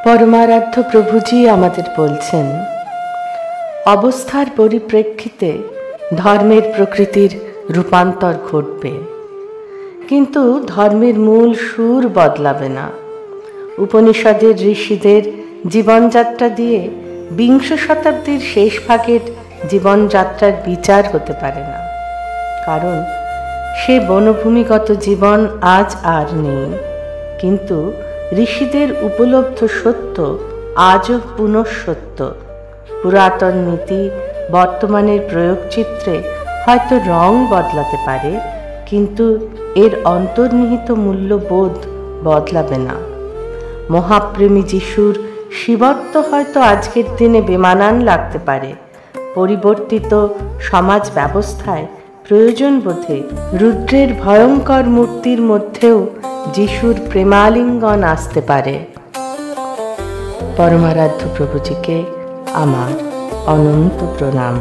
পরমারাধ্য প্রভুজি আমাদের বলছেন, অবস্থার পরিপ্রেক্ষিতে ধর্মের প্রকৃতির রূপান্তর ঘটবে, কিন্তু ধর্মের মূল সুর বদলাবে না। উপনিষদের ঋষিদের জীবনযাত্রা দিয়ে বিংশ শতাব্দীর শেষ ভাগের জীবনযাত্রার বিচার হতে পারে না, কারণ সে বনভূমিগত জীবন আজ আর নেই। কিন্তু ঋষিদের উপলব্ধ সত্য আজও পুনঃসত্য। পুরাতন নীতি বর্তমানের প্রয়োগচিত্রে হয়তো রং বদলাতে পারে, কিন্তু এর অন্তর্নিহিত মূল্যবোধ বদলাবে না। মহাপ্রেমী যিশুর শিবত্ব হয়তো আজকের দিনে বেমানান লাগতে পারে, পরিবর্তিত সমাজ ব্যবস্থায় প্রয়োজন বোধে রুদ্রের ভয়ঙ্কর মূর্তির মধ্যেও যিশুর প্রেমালিঙ্গন আসতে পারে। পরমারাধ্য প্রভুজিকে আমার অনন্ত প্রণাম।